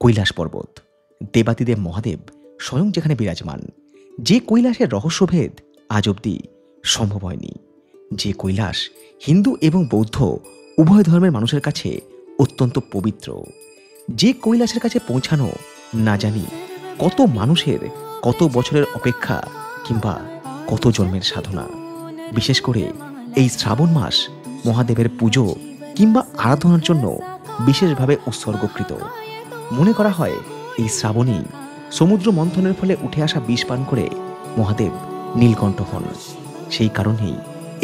কৈলাস পর্বত, দেবাদিদেব মহাদেব স্বয়ং যেখানে বিরাজমান, যে কৈলাসের রহস্যভেদ আজ অবধি সম্ভব হয়নি, যে কৈলাস হিন্দু এবং বৌদ্ধ উভয় ধর্মের মানুষের কাছে অত্যন্ত পবিত্র, যে কৈলাসের কাছে পৌঁছানো না জানি কত মানুষের কত বছরের অপেক্ষা কিংবা কত জন্মের সাধনা। বিশেষ করে এই শ্রাবণ মাস মহাদেবের পুজো কিংবা আরাধনার জন্য বিশেষভাবে উৎসর্গকৃত। মনে করা হয় এই শ্রাবণেই সমুদ্র মন্থনের ফলে উঠে আসা বিষ পান করে মহাদেব নীলকণ্ঠ হন। সেই কারণেই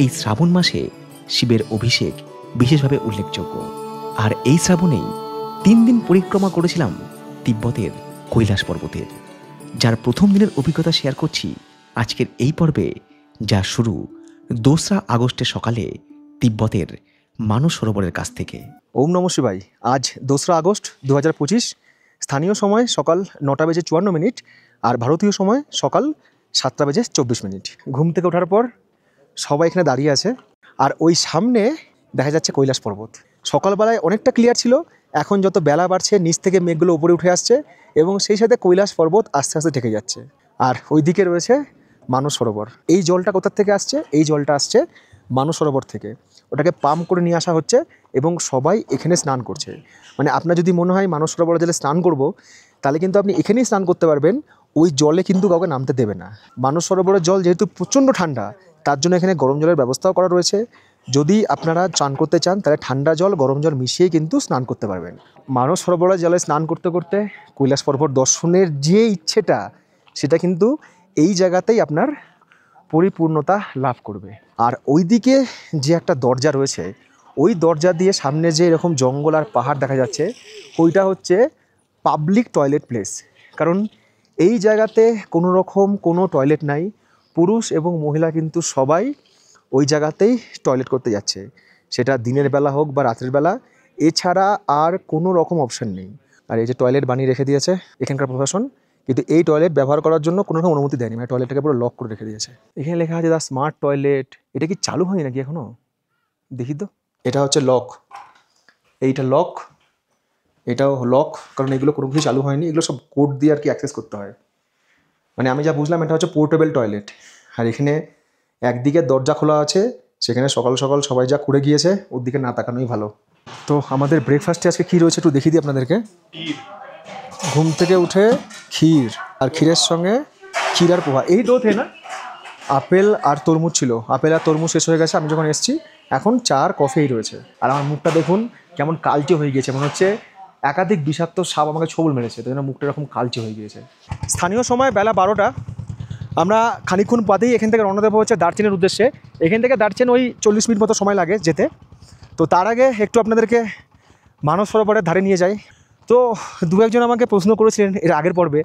এই শ্রাবণ মাসে শিবের অভিষেক বিশেষভাবে উল্লেখযোগ্য। আর এই শ্রাবণেই 3 দিন পরিক্রমা করেছিলাম তিব্বতের কৈলাস পর্বতের, যার প্রথম দিনের অভিজ্ঞতা শেয়ার করছি আজকের এই পর্বে, যা শুরু 2রা আগস্টের সকালে তিব্বতের মানস সরোবরের কাছ থেকে। ওম নমঃ শিবায়। আজ 2রা আগস্ট 2025, স্থানীয় সময় সকাল 9:54 আর ভারতীয় সময় সকাল 7:24। ঘুম থেকে ওঠার পর সবাই এখানে দাঁড়িয়ে আছে, আর ওই সামনে দেখা যাচ্ছে কৈলাস পর্বত। সকালবেলায় অনেকটা ক্লিয়ার ছিল, এখন যত বেলা বাড়ছে নিচ থেকে মেঘগুলো উপরে উঠে আসছে এবং সেই সাথে কৈলাস পর্বত আস্তে আস্তে ঢেকে যাচ্ছে। আর ওই দিকে রয়েছে মানস সরোবর। এই জলটা কোথা থেকে আসছে? এই জলটা আসছে মানস সরোবর থেকে। ওটাকে পাম্প করে নিয়ে আসা হচ্ছে এবং সবাই এখানে স্নান করছে। মানে আপনার যদি মনে হয় মানস সরোবরে জলে স্নান করব, তাহলে কিন্তু আপনি এখানেই স্নান করতে পারবেন, ওই জলে কিন্তু কাউকে নামতে দেবে না। মানস সরোবরের জল যেহেতু প্রচণ্ড ঠান্ডা, তার জন্য এখানে গরম জলের ব্যবস্থাও করা রয়েছে। যদি আপনারা স্নান করতে চান তাহলে ঠান্ডা জল গরম জল মিশিয়ে কিন্তু স্নান করতে পারবেন। মানস সরোবরের জলে স্নান করতে করতে কৈলাস পর্বত দর্শনের যে ইচ্ছেটা, সেটা কিন্তু এই জায়গাতেই আপনার পরিপূর্ণতা লাভ করবে। আর ওইদিকে যে একটা দরজা রয়েছে, ওই দরজা দিয়ে সামনে যে এরকম জঙ্গল আর পাহাড় দেখা যাচ্ছে, ওইটা হচ্ছে পাবলিক টয়লেট প্লেস। কারণ এই জায়গাতে কোনো রকম কোনো টয়লেট নাই, পুরুষ এবং মহিলা কিন্তু সবাই ওই জায়গাতেই টয়লেট করতে যাচ্ছে, সেটা দিনের বেলা হোক বা রাতের বেলা, এছাড়া আর কোনো রকম অপশান নেই। আর এই যে টয়লেট বানিয়ে রেখে দিয়েছে এখানকার প্রশাসন, কিন্তু এই টয়লেট ব্যবহার করার জন্য কোনো রকম অনুমতি দেয়নি, মানে টয়লেটটাকে পুরো লক করে রেখে দিয়েছে। এখানে লেখা আছে দ্য স্মার্ট টয়লেট। এটা কি চালু হয়নি নাকি এখনও? দেখি তো। এটা হচ্ছে লক, এইটা লক, এটাও লক, কারণ এগুলো কোনো কিছু চালু হয়নি, এগুলো সব কোড দিয়ে আর কি অ্যাক্সেস করতে হয়। মানে আমি যা বুঝলাম এটা হচ্ছে পোর্টেবল টয়লেট। আর এখানে একদিকে দরজা খোলা আছে, সেখানে সকাল সকাল সবাই যা ঘুরে গিয়েছে, ওর দিকে না তাকানোই ভালো। তো আমাদের ব্রেকফাস্টে আজকে কী রয়েছে একটু দেখিয়ে দিই আপনাদেরকে। ঘুম থেকে উঠে ক্ষীর, আর ক্ষীরের সঙ্গে ক্ষীর আর পোহা, এই দো থে না। আপেল আর তরমুজ ছিল, আপেল আর তরমুজ শেষ হয়ে গেছে আমি যখন এসেছি, এখন চা আর কফিই রয়েছে। আর আমার মুখটা দেখুন কেমন কালচে হয়ে গিয়েছে, মনে হচ্ছে একাধিক বিষাক্ত সাপ আমাকে ছোবল মেরেছে, তো জন্য মুখটা এরকম কালচে হয়ে গিয়েছে। স্থানীয় সময় বেলা 12টা, আমরা খানিকক্ষণ বাদেই এখান থেকে রওনা দেবো হচ্ছে দার্জিলিংয়ের উদ্দেশ্যে। এখান থেকে দার্জিলিং ওই 40 মিনিট মতো সময় লাগে যেতে। তো তার আগে একটু আপনাদেরকে মানস সরোবরের ধারে নিয়ে যাই। তো দু একজন আমাকে প্রশ্ন করেছিলেন এর আগের পর্বে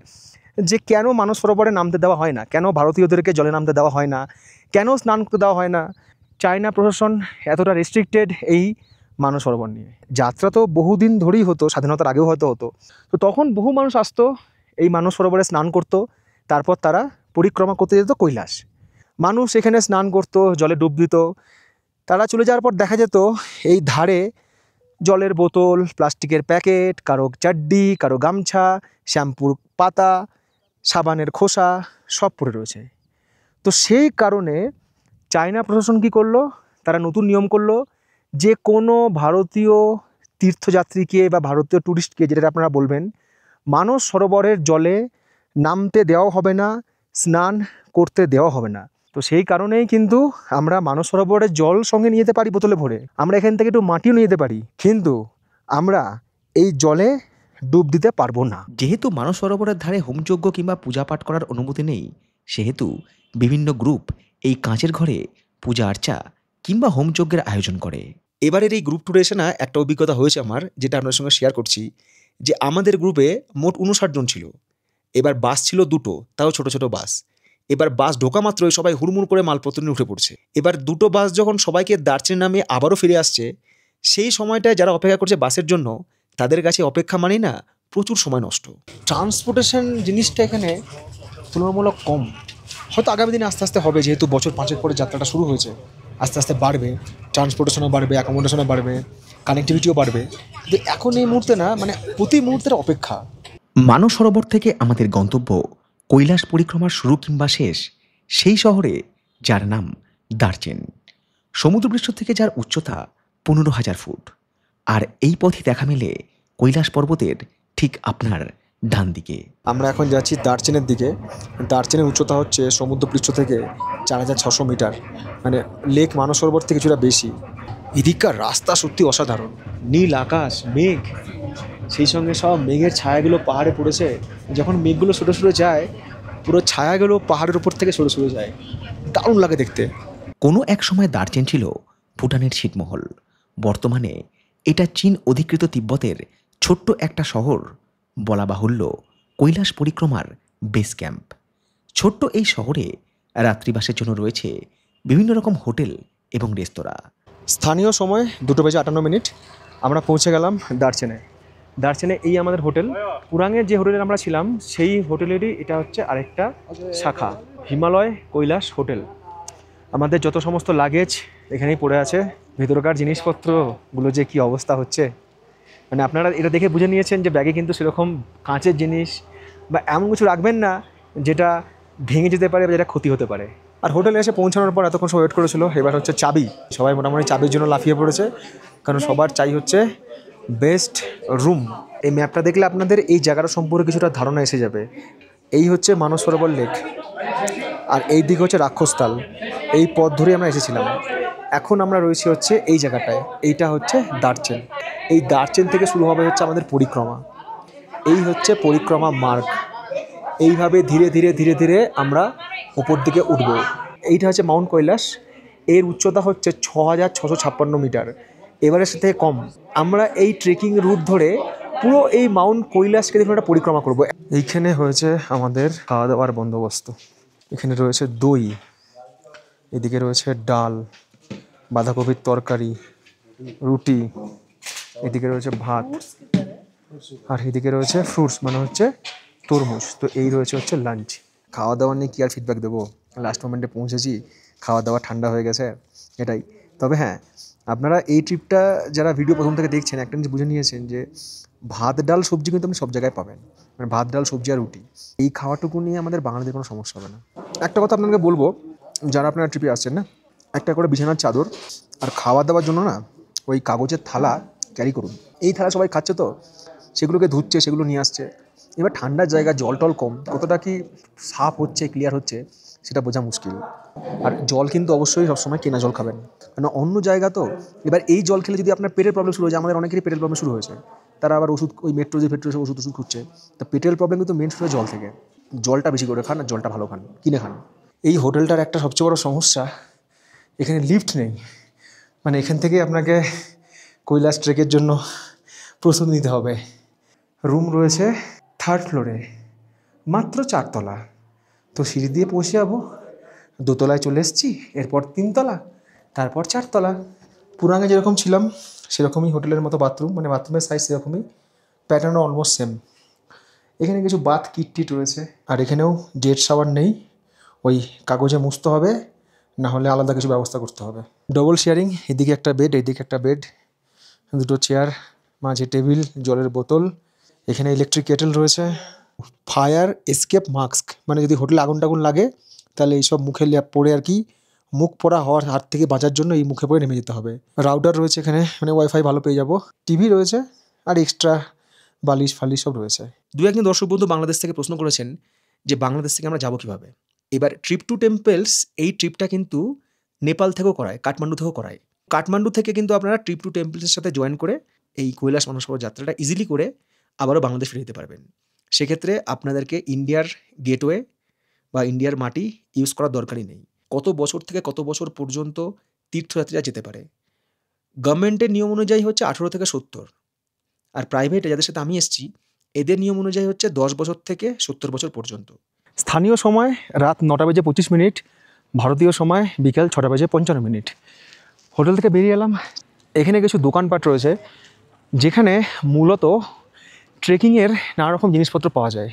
যে কেন মানস সরোবরে নামতে দেওয়া হয় না, কেন ভারতীয়দেরকে জলে নামতে দেওয়া হয় না, কেন স্নান করতে দেওয়া হয় না, চায়না প্রশাসন এতটা রেস্ট্রিক্টেড এই মানস সরোবর নিয়ে। যাত্রা তো বহুদিন ধরেই হতো, স্বাধীনতার আগেও হয়তো হতো। তো তখন বহু মানুষ আসতো এই মানস সরোবরে স্নান করতো, তারপর তারা পরিক্রমা করতে যেত কৈলাস। মানুষ এখানে স্নান করতো, জলে ডুব দিত। তারা চলে যাওয়ার পর দেখা যেত এই ধারে জলের বোতল, প্লাস্টিকের প্যাকেট, কারো চাড্ডি, কারো গামছা, শ্যাম্পুর পাতা, সাবানের খোসা সব পড়ে রয়েছে। তো সেই কারণে চায়না প্রশাসন কী করলো, তারা নতুন নিয়ম করলো যে কোনো ভারতীয় তীর্থযাত্রীকে বা ভারতীয় ট্যুরিস্টকে, যেটা আপনারা বলবেন, মানস সরোবরের জলে নামতে দেওয়া হবে না, স্নান করতে দেওয়া হবে না। তো সেই কারণেই কিন্তু আমরা মানস সরোবরের জল সঙ্গে নিয়ে যেতে পারি বোতলে ভরে, আমরা এখান থেকে একটু মাটিও নিয়ে যেতে পারি, কিন্তু আমরা এই জলে ডুব দিতে পারবো না। যেহেতু মানস সরোবরের ধারে হোমযজ্ঞ কিংবা পূজা পাঠ করার অনুমতি নেই, সেহেতু বিভিন্ন গ্রুপ এই কাঁচের ঘরে পূজা আর্চা কিংবা হোমযজ্ঞের আয়োজন করে। এবারের এই গ্রুপ ট্যুরে এসে না একটা অভিজ্ঞতা হয়েছে আমার, যেটা আপনার সঙ্গে শেয়ার করছি। যে আমাদের গ্রুপে মোট 59 জন ছিল। এবার বাস ছিল 2টো, তাও ছোট ছোট বাস। এবার বাস ঢোকা মাত্রই সবাই হুড়মুড় করে মালপত্র নিয়ে উঠে পড়ছে। এবার 2টো বাস যখন সবাইকে দার্জিলিং নামিয়ে আবারও ফিরে আসছে, সেই সময়টায় যারা অপেক্ষা করছে বাসের জন্য, তাদের কাছে অপেক্ষা মানেই না প্রচুর সময় নষ্ট। ট্রান্সপোর্টেশন জিনিসটা এখানে তুলনামূলক কম, হয়তো আগামী দিনে আস্তে আস্তে হবে, যেহেতু বছর 5 পরে যাত্রাটা শুরু হয়েছে, আস্তে আস্তে বাড়বে, ট্রান্সপোর্টেশনও বাড়বে, অ্যাকোমোডেশনও বাড়বে, কানেক্টিভিটিও বাড়বে। কিন্তু এখন এই মুহূর্তে না, মানে প্রতি মুহূর্তের অপেক্ষা। মানস সরোবর থেকে আমাদের গন্তব্য কৈলাস পরিক্রমার শুরু কিংবা শেষ সেই শহরে যার নাম দার্চেন, সমুদ্রপৃষ্ঠ থেকে যার উচ্চতা 15,000 ফুট। আর এই পথই দেখা মেলে কৈলাস পর্বতের ঠিক আপনার ডান দিকে। আমরা এখন যাচ্ছি দার্চেনের দিকে। দার্চেনের উচ্চতা হচ্ছে সমুদ্রপৃষ্ঠ থেকে 4,600 মিটার, মানে লেক মানস সরোবর থেকে কিছুটা বেশি। এদিককার রাস্তা সত্যি অসাধারণ, নীল আকাশ, মেঘ, সেই সঙ্গে সব মেঘের ছায়াগুলো পাহাড়ে পড়েছে। যখন মেঘগুলো সরে সরে যায়, পুরো ছায়াগুলো পাহাড়ের উপর থেকে সরে সরে যায়, দারুণ লাগে দেখতে। কোনো এক সময় দার্চেন ছিল ভুটানের ছিটমহল। বর্তমানে এটা চীন অধিকৃত তিব্বতের ছোট্ট একটা শহর, বলা বাহুল্য কৈলাস পরিক্রমার বেস ক্যাম্প। ছোট্ট এই শহরে রাত্রিবাসের জন্য রয়েছে বিভিন্ন রকম হোটেল এবং রেস্তোরাঁ। স্থানীয় সময় 2:58 আমরা পৌঁছে গেলাম দার্চেনে। দার্চেনে এই আমাদের হোটেল। পুরাঙের যে হোটেলে আমরা ছিলাম সেই হোটেলেরই এটা হচ্ছে আরেকটা শাখা, হিমালয় কৈলাস হোটেল। আমাদের যত সমস্ত লাগেজ এখানেই পড়ে আছে। ভেতরকার জিনিসপত্রগুলো যে কি অবস্থা হচ্ছে, মানে আপনারা এটা দেখে বুঝে নিয়েছেন যে ব্যাগে কিন্তু সেরকম কাঁচের জিনিস বা এমন কিছু রাখবেন না যেটা ভেঙে যেতে পারে বা যেটা ক্ষতি হতে পারে। আর হোটেলে এসে পৌঁছানোর পর এতক্ষণ সব ওয়েট করেছিল, এবার হচ্ছে চাবি। সবাই মোটামুটি চাবির জন্য লাফিয়ে পড়েছে, কারণ সবার চাই হচ্ছে বেস্ট রুম। এই ম্যাপটা দেখলে আপনাদের এই জায়গাটা সম্পর্কে কিছুটা ধারণা এসে যাবে। এই হচ্ছে মানস সরোবর লেক, আর এই দিকে হচ্ছে রাক্ষসতাল। এই পথ ধরে আমরা এসেছিলাম। এখন আমরা রয়েছি হচ্ছে এই জায়গাটায়, এইটা হচ্ছে দার্চেন। এই দার্চেন থেকে শুরু হবে হচ্ছে আমাদের পরিক্রমা। এই হচ্ছে পরিক্রমা মার্গ। এইভাবে ধীরে ধীরে ধীরে ধীরে আমরা ওপর দিকে উঠব। এইটা হচ্ছে মাউন্ট কৈলাস। এর উচ্চতা হচ্ছে 6,656 মিটার, এভারেস্ট থেকে কম। আমরা এই ট্রেকিং রুট ধরে পুরো এই মাউন্ট কৈলাসকে দেখুন একটা পরিক্রমা করব। এইখানে হয়েছে আমাদের খাওয়া দাওয়ার বন্দোবস্ত। এখানে রয়েছে দই, এদিকে রয়েছে ডাল, বাঁধাকপির তরকারি, রুটি, এদিকে রয়েছে ভাত, আর এদিকে রয়েছে ফ্রুটস, মানে হচ্ছে তরমুজ। তো এই রয়েছে হচ্ছে লাঞ্চ। খাওয়া দাওয়া নিয়ে কী আর ফিডব্যাক দেবো, লাস্ট মোমেন্টে পৌঁছেছি, খাওয়া দাওয়া ঠান্ডা হয়ে গেছে, এটাই। তবে হ্যাঁ, আপনারা এই ট্রিপটা যারা ভিডিও প্রথম থেকে দেখছেন একটা জিনিস বুঝে নিয়েছেন যে ভাত ডাল সবজি কিন্তু আপনি সব জায়গায় পাবেন, মানে ভাত ডাল সবজি আর রুটি। এই খাওয়াটুকু নিয়ে আমাদের বাঙালিদের কোনো সমস্যা হবে না। একটা কথা আপনাকে বলবো, যারা আপনারা ট্রিপে আসছেন না, একটা করে বিছানার চাদর আর খাওয়া দাওয়ার জন্য না ওই কাগজের থালা ক্যারি করুন। এই থালা সবাই খাচ্ছে, তো সেগুলোকে ধুচ্ছে, সেগুলো নিয়ে আসছে। এবার ঠান্ডার জায়গা, জল টল কম, কতটা কি সাফ হচ্ছে, ক্লিয়ার হচ্ছে সেটা বোঝা মুশকিল। আর জল কিন্তু অবশ্যই সবসময় কেনা জল খাবেন, কারণ অন্য জায়গা তো। এবার এই জল খেলে যদি আপনার পেটের প্রবলেম শুরু হয়ে যায়, আমাদের অনেকেরই পেটের প্রবলেম শুরু হয়েছে, তারা আবার ওষুধ, ওই মেট্রো এসে ওষুধ খুঁজছে। তা পেটের প্রবলেম কিন্তু মেন শুরু হয় জল থেকে। জলটা বেশি করে খান আর জলটা ভালো খান, কিনে খান। এই হোটেলটার একটা সবচেয়ে বড় সমস্যা, এখানে লিফট নেই। মানে এখান থেকে আপনাকে কৈলাস ট্রেকের জন্য প্রস্তুতি নিতে হবে। রুম রয়েছে 3rd ফ্লোরে, মাত্র 4 তলা। তো সিঁড়ি দিয়ে পৌঁছে যাবো, 2 তলায় চলে এসেছি, এরপর 3 তলা, তারপর 4 তলা। পুরাঙে যেরকম ছিলাম সেরকমই হোটেলের মতো বাথরুম, মানে বাথরুমের সাইজ সেরকমই, প্যাটার্নও অলমোস্ট সেম। এখানে কিছু বাথ কিট টিট রয়েছে, আর এখানেও জেট শাওয়ার নেই, ওই কাগজে মুছতে হবে, না হলে আলাদা কিছু ব্যবস্থা করতে হবে। ডবল শেয়ারিং, এদিকে একটা বেড, এইদিকে একটা বেড, 2টো চেয়ার, মাঝে টেবিল, জলের বোতল। এখানে ইলেকট্রিক কেটেল রয়েছে। ফায়ার এসকেপ মাস্ক, মানে যদি হোটেলে আগুন টাগুন লাগে তাহলে এইসব মুখে পরে আর কি, মুখ পোড়া হওয়ার হাত থেকে বাঁচার জন্য এই মুখে পরে নেমে যেতে হবে। রাউটার রয়েছে এখানে, মানে ওয়াইফাই ভালো পেয়ে যাবো। টিভি রয়েছে, আর এক্সট্রা বালিশ ফালিশ সব রয়েছে। দু একজন দর্শক বন্ধু বাংলাদেশ থেকে প্রশ্ন করেছেন যে বাংলাদেশ থেকে আমরা যাবো কীভাবে। এবার ট্রিপ টু টেম্পলস, এই ট্রিপটা কিন্তু নেপাল থেকেও করায়, কাঠমান্ডু থেকেও করায়। কাঠমান্ডু থেকে কিন্তু আপনারা ট্রিপ টু টেম্পলসের সাথে জয়েন করে এই কৈলাস মানস সরোবর যাত্রাটা ইজিলি করে আবারও বাংলাদেশ ফিরে যেতে পারবেন। সেক্ষেত্রে আপনাদেরকে ইন্ডিয়ার গেটওয়ে বা ইন্ডিয়ার মাটি ইউজ করার দরকারই নেই। কত বছর থেকে কত বছর পর্যন্ত তীর্থযাত্রীরা যেতে পারে। গভর্নমেন্টের নিয়ম অনুযায়ী হচ্ছে 18 থেকে 70, আর প্রাইভেটে যাদের সাথে আমি এসেছি এদের নিয়ম অনুযায়ী হচ্ছে 10 বছর থেকে 70 বছর পর্যন্ত। স্থানীয় সময় রাত 9:25, ভারতীয় সময় বিকেল 6:55। হোটেল থেকে বেরিয়ে এলাম। এখানে কিছু দোকানপাট রয়েছে যেখানে মূলত ট্রেকিংয়ের নানা রকম জিনিসপত্র পাওয়া যায়।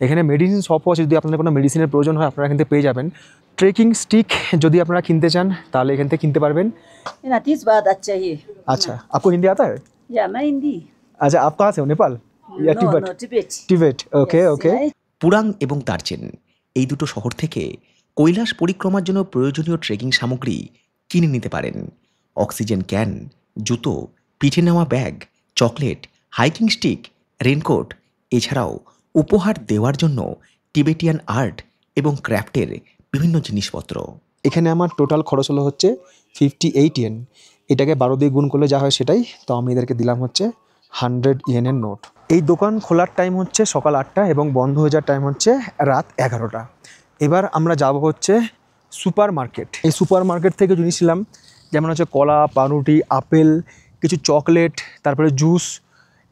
এখানে মেডিসিন শপও আছে, যদি আপনাদের কোনো মেডিসিনের প্রয়োজন হয় আপনারা এখান থেকে পেয়ে যাবেন। ট্রেকিং স্টিক যদি আপনারা কিনতে চান তাহলে এখান থেকে কিনতে পারবেন। 30 बात चाहिए। अच्छा, आपको हिंदी आता है? या मैं हिंदी। अच्छा, आप कहाँ से हो? Nepal? Yeah, no, Tibet. no, Tibet. Tibet, okay Yes, okay. right? Purang এবং দার্চেন এই দুটো শহর থেকে কৈলাস পরিক্রমার জন্য প্রয়োজনীয় ট্রেকিং সামগ্রী কিনে নিতে পারেন। অক্সিজেন ক্যান, জুতো, পিঠে নেওয়া bag, chocolate, hiking stick, raincoat, এছাড়াও উপহার দেওয়ার জন্য টিবেটিয়ান আর্ট এবং ক্রাফটের বিভিন্ন জিনিসপত্র। এখানে আমার টোটাল খরচ হলো হচ্ছে 58 ইয়েন। এটাকে 12 দিয়ে গুণ করলে যা হয় সেটাই, তো আমি এদেরকে দিলাম হচ্ছে 100 ইয়েনের নোট। এই দোকান খোলার টাইম হচ্ছে সকাল 8টা এবং বন্ধ হয়ে যাওয়ার টাইম হচ্ছে রাত 11টা। এবার আমরা যাব হচ্ছে সুপার মার্কেট। এই সুপার মার্কেট থেকে জিনিস নিলাম, যেমন হচ্ছে কলা, পাউরুটি, আপেল, কিছু চকলেট, তারপরে জুস।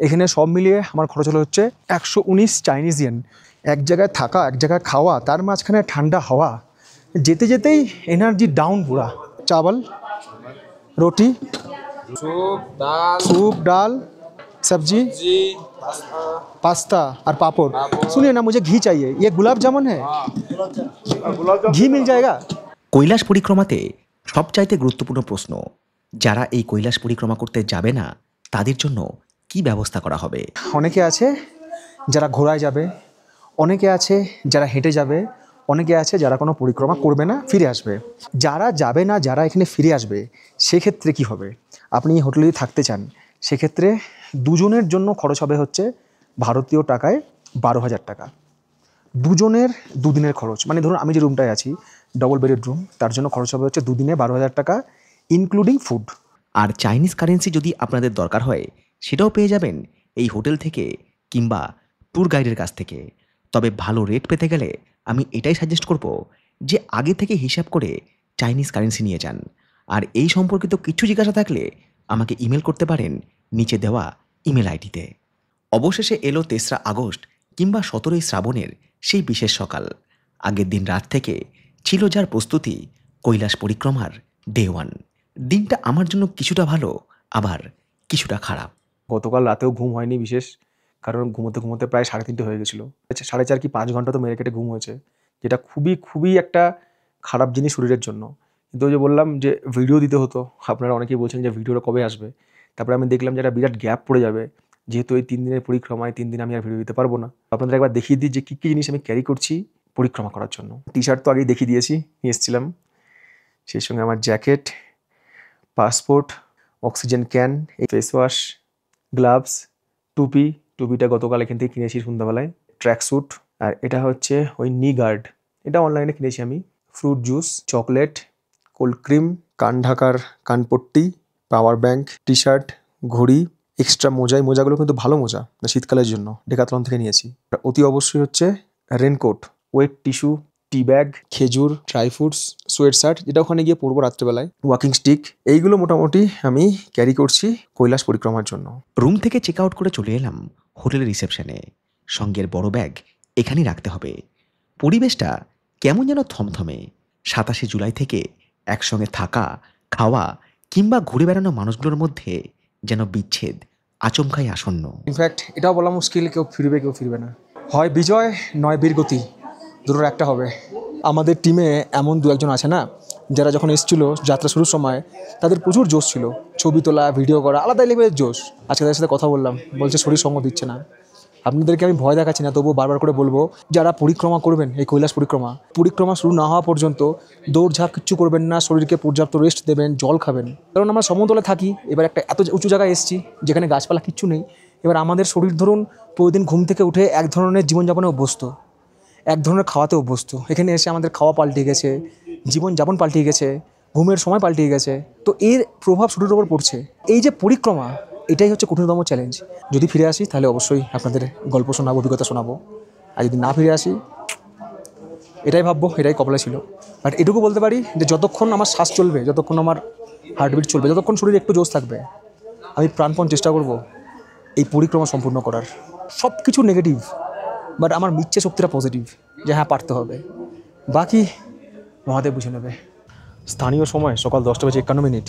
এখানে সব মিলিয়ে আমার খরচ হলো হচ্ছে 119 চাইনিজ ইয়েন। এক জায়গায় থাকা, এক জায়গায় খাওয়া, তার মাঝখানে ঠান্ডা হাওয়া, যেতে যেতেই এনার্জি ডাউন পুরা। চাवल, रोटी, सूप दाल सब्जी, पास्ता और पापड़। सुनिए ना, मुझे घी चाहिए। ये गुलाब जामुन है, घी मिल जाएगा? কৈলাস পরিক্রমাতে সবচাইতে গুরুত্বপূর্ণ প্রশ্ন, যারা এই কৈলাস পরিক্রমা করতে যাবে না তাদের জন্য কি ব্যবস্থা করা হবে? অনেকে আছে যারা ঘোড়ায় যাবে, অনেকে আছে যারা হেঁটে যাবে, অনেকে আছে যারা কোনো পরিক্রমা করবে না, ফিরে আসবে। যারা যাবে না, যারা এখানে ফিরে আসবে, সেক্ষেত্রে কি হবে? আপনি হোটেলে যদি থাকতে চান, সেক্ষেত্রে দুজনের জন্য খরচ হবে হচ্ছে ভারতীয় টাকায় 12,000 টাকা। দুজনের দুদিনের খরচ, মানে ধরুন আমি যে রুমটায় আছি, ডবল বেডেড রুম, তার জন্য খরচ হবে হচ্ছে দুদিনে 12,000 টাকা ইনক্লুডিং ফুড। আর চাইনিজ কারেন্সি যদি আপনাদের দরকার হয় সেটাও পেয়ে যাবেন এই হোটেল থেকে কিংবা ট্যুর গাইডের কাছ থেকে। তবে ভালো রেট পেতে গেলে আমি এটাই সাজেস্ট করব যে আগে থেকে হিসাব করে চাইনিজ কারেন্সি নিয়ে যান। আর এই সম্পর্কিত কিছু জিজ্ঞাসা থাকলে আমাকে ইমেল করতে পারেন নিচে দেওয়া ইমেল আইডিতে। অবশেষে এলো 3রা আগস্ট কিংবা 17ই শ্রাবণের সেই বিশেষ সকাল। আগের দিন রাত থেকে ছিল যার প্রস্তুতি কৈলাস পরিক্রমার ডে 1। দিনটা আমার জন্য কিছুটা ভালো, আবার কিছুটা খারাপ। গতকাল রাতেও ঘুম হয়নি বিশেষ, কারণ ঘুমোতে ঘুমোতে প্রায় 3:30 হয়ে গেছিলো। 4.5 কি 5 ঘন্টা তো মেরে কেটে ঘুম হয়েছে, যেটা খুবই খুবই একটা খারাপ জিনিস শরীরের জন্য। কিন্তু ওই যে বললাম যে ভিডিও দিতে হতো, আপনারা অনেকেই বলছেন যে ভিডিওটা কবে আসবে। তারপরে আমি দেখলাম যে একটা বিরাট গ্যাপ পড়ে যাবে, যেহেতু এই 3 দিনের পরিক্রমায় 3 দিন আমি আর ভিডিও দিতে পারবো না। আপনাদের একবার দেখিয়ে দিই যে কী কী জিনিস আমি ক্যারি করছি পরিক্রমা করার জন্য। টি শার্ট তো আগেই দেখিয়ে দিয়েছি, নিয়ে এসেছিলাম। সেই সঙ্গে আমার jacket, passport, oxygen can, face wash, gloves, টুপিটা গতকাল এখান থেকে কিনেছি সন্ধ্যাবেলায়, ট্র্যাক স্যুট, আর এটা হচ্ছে ওই নি গার্ড, এটা অনলাইনে কিনেছি আমি। Fruit juice, chocolate, cold cream, কান ঢাকার কানপট্টি, পাওয়ার ব্যাঙ্ক, টি শার্ট, ঘড়ি, এক্সট্রা মোজাগুলো কিন্তু ভালো মোজা, শীতকালের জন্য ডেকাথলন থেকে নিয়েছি। অতি অবশ্যই হচ্ছে রেনকোট, ওয়েট টিস্যু, টি ব্যাগ, খেজুর, ড্রাই ফ্রুটস, সোয়েট শার্ট, যেটা ওখানে গিয়ে পরবো রাত্রেবেলায়, ওয়াকিং স্টিক। এইগুলো মোটামুটি আমি ক্যারি করছি কৈলাস পরিক্রমার জন্য। রুম থেকে চেক আউট করে চলে এলাম হোটেলের রিসেপশনে। সঙ্গের বড় ব্যাগ এখানেই রাখতে হবে। পরিবেশটা কেমন যেন থমথমে। 27শে জুলাই থেকে একসঙ্গে থাকা, খাওয়া কিংবা ঘুরে বেড়ানো মানুষগুলোর মধ্যে যেন বিচ্ছেদ আচমকাই আসন্ন। ইনফ্যাক্ট এটাও বলা মুশকিল, কেউ ফিরবে কেউ ফিরবে না। হয় বিজয় নয় বীরগতি, দুটোর একটা হবে। আমাদের টিমে এমন দু একজন আছে না, যারা যখন এসেছিলো যাত্রা শুরুর সময়, তাদের প্রচুর জোশ ছিল, ছবি তোলা, ভিডিও করা, আলাদা লেভেলের জোশ। আজকে তাদের সাথে কথা বললাম, বলছে শরীর সঙ্গ দিচ্ছে না। আপনাদেরকে আমি ভয় দেখাচ্ছি না, তবুও বারবার করে বলবো, যারা পরিক্রমা করবেন, এই কৈলাস পরিক্রমা শুরু না হওয়া পর্যন্ত দৌড়ঝাঁপ কিচ্ছু করবেন না, শরীরকে পর্যাপ্ত রেস্ট দেবেন, জল খাবেন। কারণ আমরা সমতলে থাকি, এবার একটা এত উঁচু জায়গায় এসেছি যেখানে গাছপালা কিচ্ছু নেই। এবার আমাদের শরীর ধরুন প্রতিদিন ঘুম থেকে উঠে এক ধরনের জীবনযাপনে অভ্যস্ত, এক ধরনের খাওয়াতে অভ্যস্ত। এখানে এসে আমাদের খাওয়া পাল্টে গেছে, জীবনযাপন পাল্টে গেছে, ঘুমের সময় পাল্টে গেছে। তো এর প্রভাব শরীরের ওপর পড়ছে। এই যে পরিক্রমা, এটাই হচ্ছে কঠিনতম চ্যালেঞ্জ। যদি ফিরে আসি তাহলে অবশ্যই আপনাদের গল্প শোনাবো, অভিজ্ঞতা শোনাবো। আর যদি না ফিরে আসি, এটাই ভাববো এটাই কপালে ছিল। বাট এটুকু বলতে পারি যে যতক্ষণ আমার শ্বাস চলবে, যতক্ষণ আমার হার্টবিট চলবে, যতক্ষণ শরীরে একটু জোশ থাকবে, আমি প্রাণপণ চেষ্টা করব এই পরিক্রমা সম্পূর্ণ করার। সব কিছু নেগেটিভ, বাট আমার ইচ্ছে শক্তিটা পজিটিভ, যে হ্যাঁ পারতে হবে। বাকি মহাদেব বুঝে নেবে। স্থানীয় সময় সকাল 10:51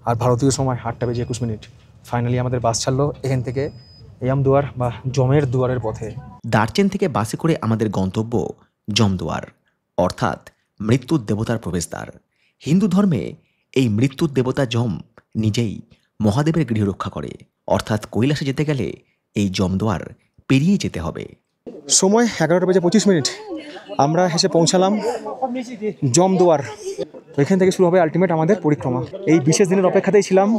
আর ভারতীয় সময় 8:21। ফাইনালি আমাদের বাস ছাড়লো এখান থেকে ইয়ামদুয়ার বা জমের দুয়ারের পথে। দার্চেন থেকে বাসে করে আমাদের গন্তব্য জমদুয়ার, অর্থাৎ মৃত্যুর দেবতার প্রবেশদ্বার। হিন্দু ধর্মে এই মৃত্যুর দেবতা যম নিজেই মহাদেবের গৃহ রক্ষা করে, অর্থাৎ কৈলাসে যেতে গেলে এই জমদুয়ার পেরিয়ে যেতে হবে। সময় 11:25। আমরা এসে পৌঁছালাম জমদুয়ার। এখান থেকে শুরু হবে আলটিমেট আমাদের পরিক্রমা। এই বিশেষ দিনের অপেক্ষাতেই ছিলাম।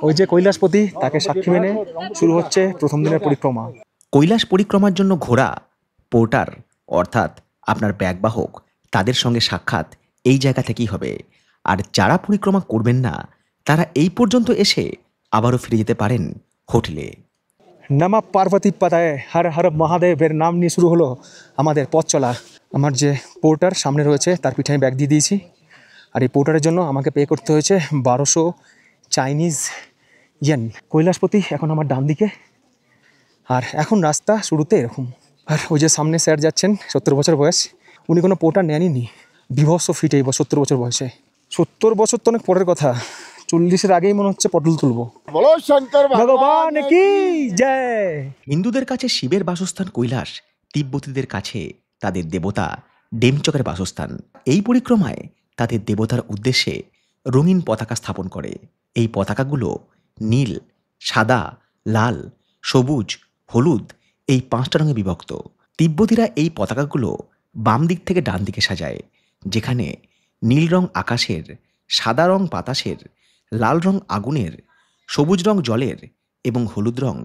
ওই যে কৈলাসপতি, তাকে সাক্ষী মেনে শুরু হচ্ছে প্রথম দিনের পরিক্রমা। কৈলাস পরিক্রমার জন্য ঘোড়া, পোর্টার অর্থাৎ আপনার ব্যাগবাহক, তাদের সঙ্গে সাক্ষাৎ এই জায়গা থেকেই হবে। আর যারা পরিক্রমা করবেন না, তারা এই পর্যন্ত এসে আবারও ফিরে যেতে পারেন হোটেলে। নামা পার্বতী পাতায় হর হর মহাদেবের নাম নিয়ে শুরু হলো আমাদের পথ চলা। আমার যে পোর্টার সামনে রয়েছে তার পিঠে আমি ব্যাগ দিয়ে দিয়েছি। আর এই পোর্টারের জন্য আমাকে পে করতে হয়েছে 1200 চাইনিজ ইয়েন। কৈলাসপতি এখন আমার ডান দিকে, আর এখন রাস্তা শুরুতে এরকম। আর ওই যে সামনে স্যার যাচ্ছেন, 70 বছর বয়স, উনি কোনো পোর্টার নেননি। বিভৎস ফিট এই 70 বছর বয়সে। 70 বছর তো অনেক পরের কথা, 40-এর আগেই মনে হচ্ছে পটল তুলবো। বলো শঙ্কর ভগবান কি জয়। হিন্দুদের কাছে শিবের বাসস্থান কৈলাস, তিব্বতীদের কাছে তাদের দেবতা ডেমচকের বাসস্থান। এই পরিক্রমায় তাদের দেবতার উদ্দেশ্যে রঙিন পতাকা স্থাপন করে। এই পতাকাগুলো নীল, সাদা, লাল, সবুজ, হলুদ এই 5টা রঙে বিভক্ত। তিব্বতীরা এই পতাকাগুলো বাম দিক থেকে ডান দিকে সাজায়, যেখানে নীল রং আকাশের, সাদা রং বাতাসের, লাল রং আগুনের, সবুজ রং জলের এবং হলুদ রং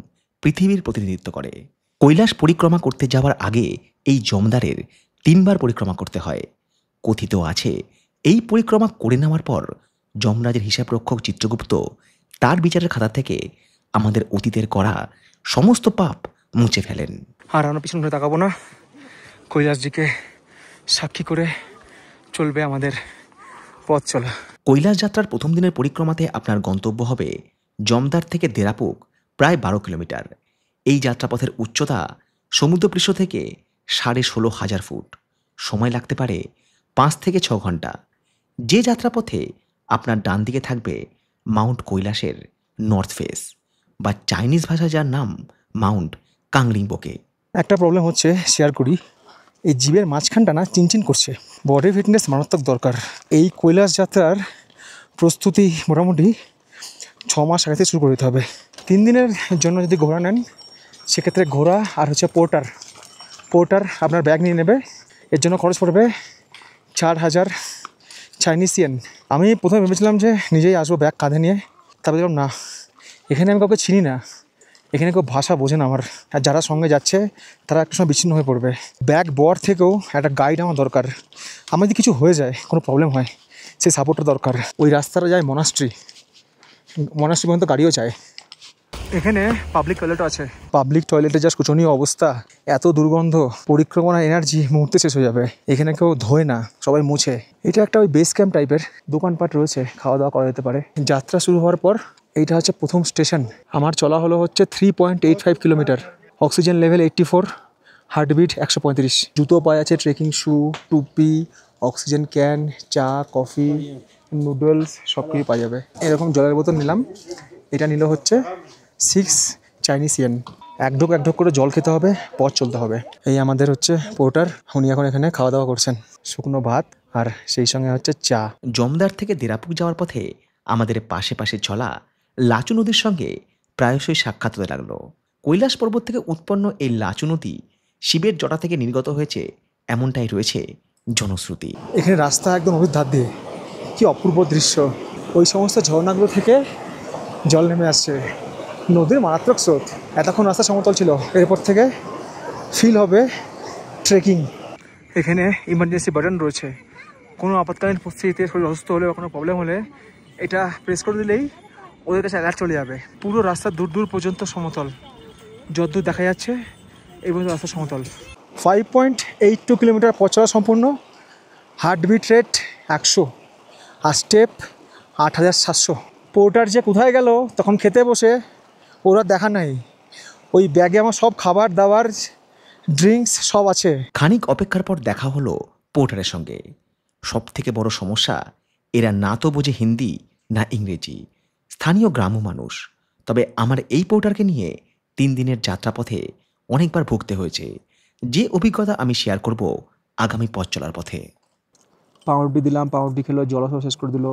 পৃথিবীর প্রতিনিধিত্ব করে। কৈলাস পরিক্রমা করতে যাওয়ার আগে এই জমদারের 3 বার পরিক্রমা করতে হয়। কথিত আছে, এই পরিক্রমা করে নেওয়ার পর যমরাজের হিসাবরক্ষক চিত্রগুপ্ত তার বিচারের খাতা থেকে আমাদের অতীতের করা সমস্ত পাপ মুছে ফেলেন। আর আমরা পিছন ঘুরে তাকাবো না, কৈলাসজিকে সাক্ষী করে চলবে আমাদের পথ চলা। কৈলাস যাত্রার প্রথম দিনের পরিক্রমাতে আপনার গন্তব্য হবে জমদার থেকে দেরাপুক, প্রায় 12 কিলোমিটার। এই যাত্রাপথের উচ্চতা সমুদ্রপৃষ্ঠ থেকে 16,500 ফুট। সময় লাগতে পারে 5 থেকে 6 ঘন্টা। যে যাত্রাপথে আপনার ডান দিকে থাকবে মাউন্ট কৈলাসের নর্থ ফেস, বা চাইনিজ ভাষায় যার নাম মাউন্ট কাংলিংবোকে। একটা প্রবলেম হচ্ছে, শেয়ার করি, এই জীবের মাঝখানটা না চিনচিন করছে। বডি ফিটনেস মারাত্মক দরকার। এই কৈলাস যাত্রার প্রস্তুতি মোটামুটি 6 মাস আগে থেকে শুরু করে দিতে হবে। 3 দিনের জন্য যদি ঘোড়া নেন, সেক্ষেত্রে ঘোড়া আর হচ্ছে পোর্টার আপনার ব্যাগ নিয়ে নেবে। এর জন্য খরচ পড়বে 4000 চাইনিজ ইয়েন। আমি প্রথমে ভেবেছিলাম যে নিজেই আসবো ব্যাগ কাঁধে নিয়ে, তারপর দেখলাম না, এখানে আমি কাউকে চিনি না, এখানে কেউ ভাষা বোঝে না আমার, আর যারা সঙ্গে যাচ্ছে তারা একটা সময় বিচ্ছিন্ন হয়ে পড়বে। ব্যাগ বর থেকেও একটা গাইড আমার দরকার। আমার যদি কিছু হয়ে যায়, কোনো প্রবলেম হয়, সেই সাপোর্টটা দরকার। ওই রাস্তাটা যায় মনাস্ট্রি পর্যন্ত গাড়িও যায়। এখানে পাবলিক টয়লেটও আছে। পাবলিক টয়লেটে যা শোচনীয় অবস্থা, এত দুর্গন্ধ, পরিক্রমা এনার্জি মুহূর্তে শেষ হয়ে যাবে। এখানে কেউ ধোয় না, সবাই মুছে। এটা একটা ওই বেস ক্যাম্প টাইপের, দোকানপাট রয়েছে, খাওয়া দাওয়া করা যেতে পারে। যাত্রা শুরু হওয়ার পর এইটা হচ্ছে প্রথম স্টেশন। আমার চলা হলো হচ্ছে 3.85 কিলোমিটার। Oxygen level 84, heartbeat 135। জুতো পাওয়া যাচ্ছে, ট্রেকিং শু, টুপি, অক্সিজেন ক্যান, চা, কফি, নুডলস সব কিছু পাওয়া যাবে। এরকম জলের বোতল নিলাম, এটা নিল হচ্ছে 6 চাইনিজ ইয়েন। এক ঢোক করে জল খেতে হবে, পথ চলতে হবে। এই আমাদের হচ্ছে পোর্টার, উনি এখন এখানে খাওয়া দাওয়া করছেন, শুকনো ভাত আর সেই সঙ্গে হচ্ছে চা। জমদার থেকে দেরাপুক যাওয়ার পথে আমাদের পাশে পাশে চলা লাচু নদীর সঙ্গে প্রায়শই সাক্ষাৎ হতে লাগলো। কৈলাস পর্বত থেকে উৎপন্ন এই লাচু নদী শিবের জটা থেকে নির্গত হয়েছে, এমনটাই রয়েছে জনশ্রুতি। এখানে রাস্তা একদম নদীর ধার দিয়ে, কি অপূর্ব দৃশ্য। ওই সমস্ত ঝর্ণাগুলো থেকে জল নেমে আসছে, নদীর মারাত্মক স্রোত। এতক্ষণ রাস্তা সমতল ছিল, এরপর থেকে ফিল হবে ট্রেকিং। এখানে ইমার্জেন্সি বাটন রয়েছে, কোনো আপাতকালীন পরিস্থিতিতে শরীর অসুস্থ হলে বা কোনো প্রবলেম হলে এটা প্রেস করে দিলেই ওদের কাছে অ্যালার্ট চলে যাবে। পুরো রাস্তা দূর পর্যন্ত সমতল, যতদূর দেখা যাচ্ছে এই পর্যন্ত রাস্তা সমতল। 5.82 কিলোমিটার পথ চলা সম্পূর্ণ। হার্টবিট রেট 100 আর স্টেপ 8700। পোর্টার যে কোথায় গেল তখন খেতে বসে, ওরা দেখা নাই। ওই ব্যাগে আমার সব খাবার দাবার, ড্রিঙ্কস সব আছে। খানিক অপেক্ষার পর দেখা হলো পোর্টারের সঙ্গে। সব থেকে বড় সমস্যা, এরা না তো বোঝে হিন্দি না ইংরেজি, স্থানীয় গ্রাম্য মানুষ। তবে আমার এই পোর্টারকে নিয়ে 3 দিনের যাত্রাপথে অনেকবার ভুগতে হয়েছে, যে অভিজ্ঞতা আমি শেয়ার করব আগামী পথ চলার পথে। পাউরুটি দিলাম, পাউরুটি খেলো, জলও শেষ করে দিল,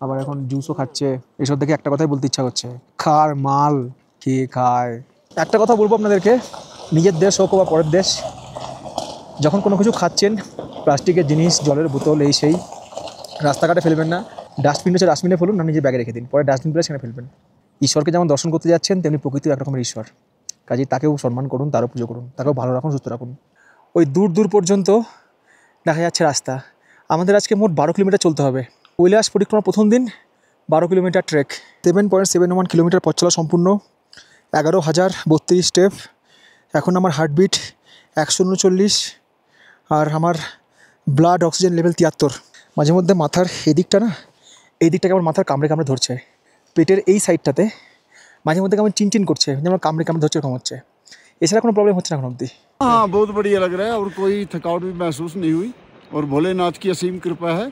আবার এখন জুসও খাচ্ছে। এসব দেখে একটা কথাই বলতে ইচ্ছা করছে, খার মাল কে খায়। একটা কথা বলবো আপনাদেরকে, নিজের দেশ হোক বা পরের দেশ, যখন কোনো কিছু খাচ্ছেন, প্লাস্টিকের জিনিস, জলের বোতল, এই সেই রাস্তাঘাটে ফেলবেন না। ডাস্টবিন হচ্ছে ডাস্টবিনে ফেলুন, না নিজের ব্যাগে রেখে দিন, পরে ডাস্টবিন ফেলে সেখানে ফেলবেন। ঈশ্বরকে যেমন দর্শন করতে যাচ্ছেন, তেমনি প্রকৃতিও একরকমের ঈশ্বর, কাজেই তাকেও সম্মান করুন, তারও পুজো করুন, তাকেও ভালো রাখুন, সুস্থ রাখুন। ওই দূর দূর পর্যন্ত দেখা যাচ্ছে রাস্তা। আমাদের আজকে মোট 12 কিলোমিটার চলতে হবে। কৈলাস পরিক্রমা প্রথম দিন 12 কিলোমিটার ট্রেক, 7.71 কিলোমিটার পথ চলা সম্পূর্ণ, 11,032 স্টেপ। এখন আমার হার্টবিট 139, আর আমার ব্লাড অক্সিজেন লেভেল 73। মাঝে মধ্যে মাথার এদিকটা না, এই দিকটাকে আমার মাথার কামড়ে কামড়ে ধরছে, পেটের এই সাইডটাতে মাঝে মধ্যে কেমন চিনচিন করছে, যেমন কামড়ে কামড়ে ধরছে, এরকম হচ্ছে। এছাড়া কোনো প্রবলেম হচ্ছে না এখন অবধি। हाँ बहुत बढ़िया लग रहा है और कोई थकावट भी महसूस नहीं हुई और भोलेनाथ की असीम कृपा है,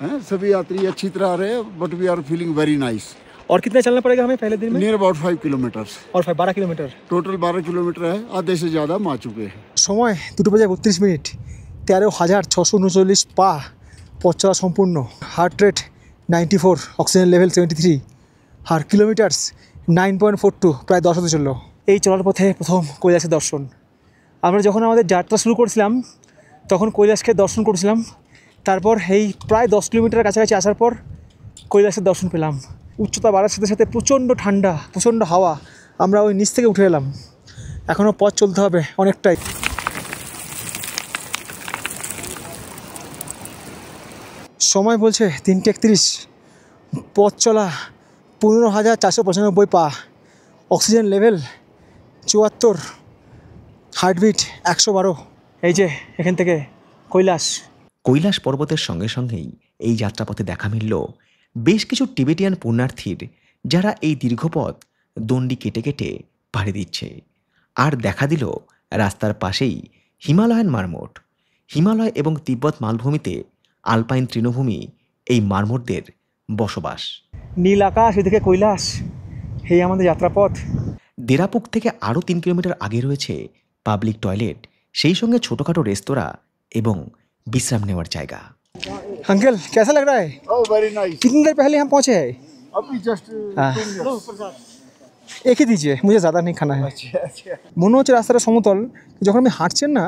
हैं? सभी यात्री अच्छी तरह आ रहे हैं, but we are feeling very nice. और कितना चलना पड़ेगा हमें पहले दिन में? Near about 5 kilometres. और 12 किलोमीटर। टोटल 12 किलोमीटर है, आधे से ज़्यादा हम आ चुके हैं। সময় 2:32, 13,639 পা, পথ চলা সম্পূর্ণ। হার্ট রেট 94, অক্সিজেন লেভেল 73, আর কিলোমিটার্স 9.42, প্রায় 10 হতে চললো। এই চলার পথে প্রথম কৈলাসের দর্শন। আমরা যখন আমাদের যাত্রা শুরু করছিলাম তখন কৈলাসকে দর্শন করছিলাম, তারপর এই প্রায় 10 কিলোমিটার কাছাকাছি আসার পর কৈলাসের দর্শন পেলাম। উচ্চতা বাড়ার সাথে সাথে প্রচণ্ড ঠান্ডা, প্রচণ্ড হাওয়া, আমরা ওই নিচ থেকে উঠে এলাম। এখনও পথ চলতে হবে অনেকটাই। সময় বলছে 3:31, পথ চলা 15,495 পা, অক্সিজেন লেভেল 74, হার্টবিট 112। এই যে এখান থেকে কৈলাস। কৈলাস পর্বতের সঙ্গে সঙ্গেই এই যাত্রাপথে দেখা মিলল বেশ কিছু টিবেটিয়ান পুণ্যার্থীর, যারা এই দীর্ঘপথ দণ্ডি কেটে কেটে পাড়ি দিচ্ছে। আর দেখা দিল রাস্তার পাশেই হিমালয়ান মারমোট। হিমালয় এবং তিব্বত মালভূমিতে আলপাইন তৃণভূমি এই মারমোটদের বসবাস। নীল আকাশ, এদিকে কৈলাস, এই আমাদের যাত্রাপথ। দেরাপুক থেকে আরও 3 কিলোমিটার আগে রয়েছে পাবলিক টয়লেট, সেই সঙ্গে ছোটোখাটো রেস্তোরাঁ এবং বিশ্রাম নেওয়ার জায়গা। अंकल कैसा लग रहा है? Oh very nice. कितनी देर पहले हम पहुँचे हैं? अभी जस्ट एक ही दीजिए, मुझे ज़्यादा नहीं खाना है। মনে হচ্ছে রাস্তাটা সমতল, যখন আমি হাঁটছেন না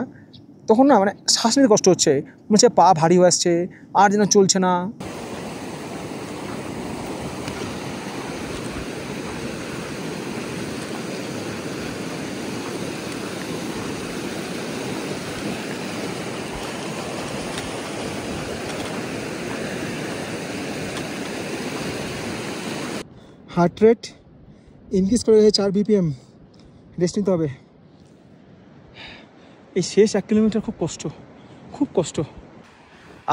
তখন না মানে শ্বাস নিতে কষ্ট হচ্ছে, মনে হচ্ছে পা ভারী হয়ে আসছে, আর যেন চলছে না। হার্ট রেট ইনক্রিজ করে 4 BPM, রেস্ট নিতে হবে। এই শেষ 1 কিলোমিটার খুব কষ্ট, খুব কষ্ট।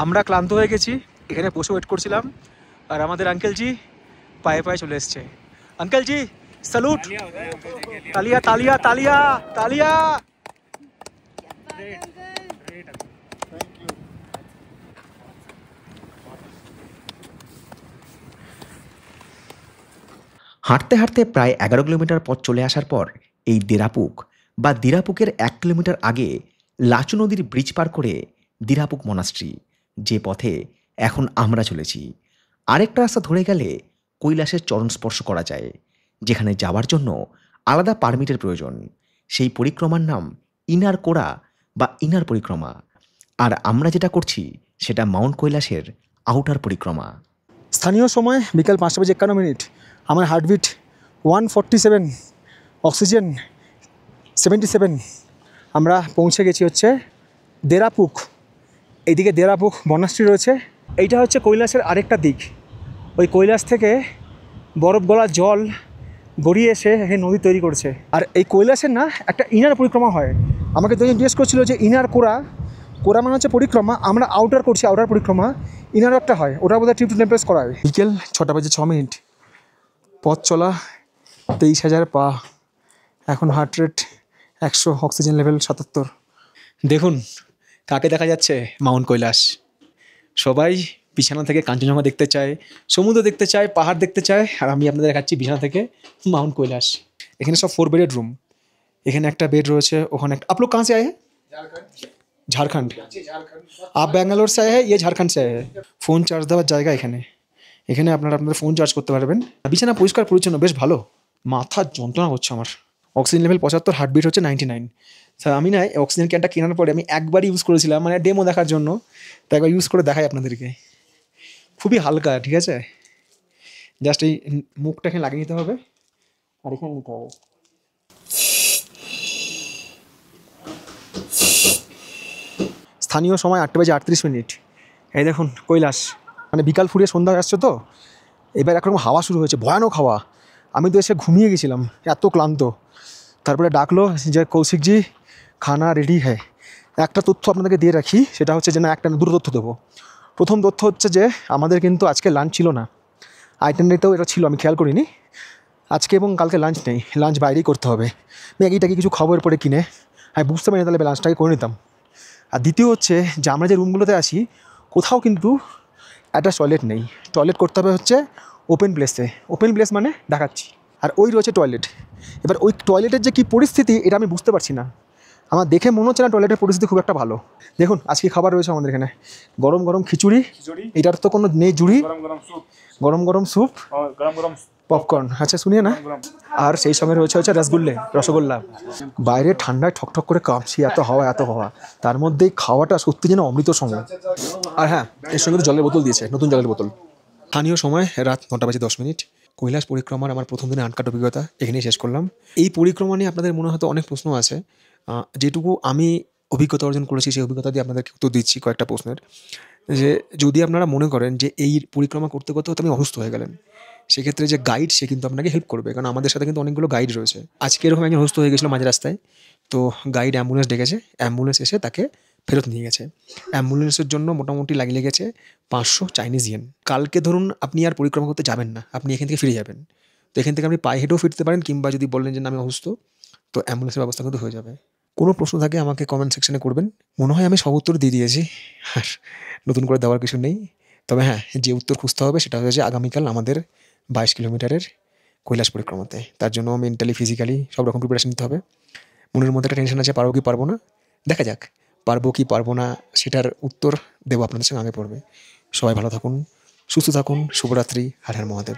আমরা ক্লান্ত হয়ে গেছি, এখানে বসে ওয়েট করছিলাম, আর আমাদের আঙ্কেলজি পায়ে পায়ে চলে এসছে। আঙ্কেলজি স্যালুট, তালিয়া তালিয়া তালিয়া তালিয়া। হাঁটতে হাঁটতে প্রায় 11 কিলোমিটার পথ চলে আসার পর এই দেরাপুক বা দিরাপুকের 1 কিলোমিটার আগে লাচু নদীর ব্রিজ পার করে দিরাপুক মনাস্ট্রি, যে পথে এখন আমরা চলেছি। আরেকটা রাস্তা ধরে গেলে কৈলাসের চরণ স্পর্শ করা যায়, যেখানে যাওয়ার জন্য আলাদা পারমিটের প্রয়োজন। সেই পরিক্রমার নাম ইনার কোড়া বা ইনার পরিক্রমা। আর আমরা যেটা করছি সেটা মাউন্ট কৈলাসের আউটার পরিক্রমা। স্থানীয় সময় বিকাল 5:51। আমার হার্টবিট 147, অক্সিজেন 77। আমরা পৌঁছে গেছি হচ্ছে দেরাপুক। এইদিকে দেরাপুক মনাস্ট্রি রয়েছে। এইটা হচ্ছে কৈলাসের আরেকটা দিক। ওই কৈলাস থেকে বরফ গলা জল গড়িয়ে এসে এখানে নদী তৈরি করেছে। আর এই কৈলাসের না একটা ইনার পরিক্রমা হয়। আমাকে দুজন জিজ্ঞেস করছিল যে ইনার কোড়া, কোড়া মানে হচ্ছে পরিক্রমা, আমরা আউটার করছি, আউটার পরিক্রমা। ইনারও একটা হয়, ওটা বোধহয় ট্রিপ টু টেম্পেস করা হয়। বিকেল 6:06, পথ চলা 23,000 পা, এখন হার্ট রেট 100, অক্সিজেন লেভেল 77। দেখুন কাকে দেখা যাচ্ছে, মাউন্ট কৈলাস। সবাই বিছানা থেকে কাঞ্চনজঙ্ঘা দেখতে চায়, সমুদ্র দেখতে চায়, পাহাড় দেখতে চায়, আর আমি আপনাদের দেখাচ্ছি বিছানা থেকে মাউন্ট কৈলাস। এখানে সব 4 বেডেড রুম, এখানে একটা বেড রয়েছে, ওখানে একটা। आप लोग कहाँ से आए हैं? झारखंड। आप बेंगालोर से आए हैं, ये झारखंड से आए हैं। ফোন চার্জ দেওয়ার জায়গা এখানে, এখানে আপনারা আপনাদের ফোন চার্জ করতে পারবেন। বিছানা পরিষ্কার পরিচ্ছন্ন, বেশ ভালো। মাথা যন্ত্রণা হচ্ছে আমার, অক্সিজেন লেভেল 75, হার্টবিট হচ্ছে 99। স্যার আমি না অক্সিজেন ক্যানটা কেনার পরে আমি একবার ইউজ করেছিলাম, মানে ডেমো দেখার জন্য, তো একবার ইউজ করে দেখাই আপনাদেরকে। খুবই হালকা, ঠিক আছে, জাস্ট এই মুখটা এখানে লাগিয়ে নিতে হবে আর এখানে নিতে হবে। স্থানীয় সময় 8:38। এই দেখুন কৈলাস, মানে বিকাল ফুরিয়ে সন্ধ্যা আসছে তো এবার একরকম হাওয়া শুরু হয়েছে, ভয়ানক হাওয়া। আমি তো এসে ঘুমিয়ে গেছিলাম, এত ক্লান্ত। তারপরে ডাকলো যে কৌশিকজি খানা রেডি হ্যায়। একটা তথ্য আপনাদেরকে দিয়ে রাখি, সেটা হচ্ছে যে না, একটা দুটো তথ্য দেবো। প্রথম তথ্য হচ্ছে যে আমাদের কিন্তু আজকে লাঞ্চ ছিল না, আইটেনারিতেও এটা ছিল, আমি খেয়াল করিনি। আজকে এবং কালকে লাঞ্চ নেই, লাঞ্চ বাইরেই করতে হবে। ম্যাগি ট্যাগি কিছু খবর পরে কিনে আমি বুঝতে পারিনি, তাহলে লাঞ্চটাকে করে নিতাম। আর দ্বিতীয় হচ্ছে যে আমরা যে রুমগুলোতে আসি কোথাও কিন্তু একটা টয়লেট নেই। টয়লেট করতে হবে হচ্ছে ওপেন প্লেসে। ওপেন প্লেস মানে দেখাচ্ছি, আর ওই রয়েছে টয়লেট। এবার ওই টয়লেটের যে কী পরিস্থিতি এটা আমি বুঝতে পারছি না। আমার দেখে মনে হচ্ছে না টয়লেটের পরিস্থিতি খুব একটা ভালো। দেখুন আজকে খাবার রয়েছে আমাদের এখানে, গরম গরম খিচুড়ি, এটার তো কোনো নেই জুড়ি, গরম গরম স্যুপ, পপকর্ন, আচ্ছা শুনিয়ে না, আর সেই সঙ্গে রয়েছে রসগোল্লা। বাইরে ঠান্ডায় ঠকঠক করে কাঁপছি, এত হাওয়া, তার মধ্যেই খাওয়াটা সত্যি যেন অমৃত সময়। আর হ্যাঁ, এর সঙ্গে তো জলের বোতল দিয়েছে, নতুন জলের বোতল। স্থানীয় সময় রাত 9:10। কৈলাস পরিক্রমার আমার প্রথম দিনে আনকাট অভিজ্ঞতা এখানেই শেষ করলাম। এই পরিক্রমা নিয়ে আপনাদের মনে হয়তো অনেক প্রশ্ন আছে, যেটুকু আমি অভিজ্ঞতা অর্জন করেছি সেই অভিজ্ঞতা দিয়ে আপনাদেরকে উত্তর দিচ্ছি কয়েকটা প্রশ্নের। যে যদি আপনারা মনে করেন যে এই পরিক্রমা করতে করতে আপনি অসুস্থ হয়ে গেলেন, সেক্ষেত্রে যে গাইড সে কিন্তু আপনাকে হেল্প করবে, কারণ আমাদের সাথে কিন্তু অনেকগুলো গাইড রয়েছে। আজকে এরকম একজন অসুস্থ হয়ে গেছিলো মাঝ রাস্তায়, তো গাইড অ্যাম্বুলেন্স ডেকেছে, অ্যাম্বুলেন্স এসে তাকে ফেরত নিয়ে গেছে। অ্যাম্বুলেন্সের জন্য মোটামুটি লেগেছে 500 চাইনিজ ইয়েন। কালকে ধরুন আপনি আর পরিক্রমা করতে যাবেন না, আপনি এখান থেকে ফিরে যাবেন, তো এখান থেকে আপনি পায়ে হেঁটেও ফিরতে পারেন, কিংবা যদি বলেন যে না আমি অসুস্থ, তো অ্যাম্বুলেন্সের ব্যবস্থা কিন্তু হয়ে যাবে। কোনো প্রশ্ন থাকে আমাকে কমেন্ট সেকশনে করবেন, মনে হয় আমি সব উত্তর দিয়ে দিয়েছি, আর নতুন করে দেওয়ার কিছু নেই। তবে হ্যাঁ, যে উত্তর খুঁজতে হবে সেটা হচ্ছে আগামীকাল আমাদের 22 কিলোমিটারের কৈলাস পরিক্রমাতে। তার জন্য মেন্টালি ফিজিক্যালি সব রকম প্রিপারেশন নিতে হবে। মনের মধ্যে একটা টেনশন আছে, পারবো কি পারবো না, দেখা যাক। পারবো কি পারবো না সেটার উত্তর দেবো আপনাদের সঙ্গে আগে পড়বে। সবাই ভালো থাকুন, সুস্থ থাকুন, শুভরাত্রি, হর হর মহাদেব।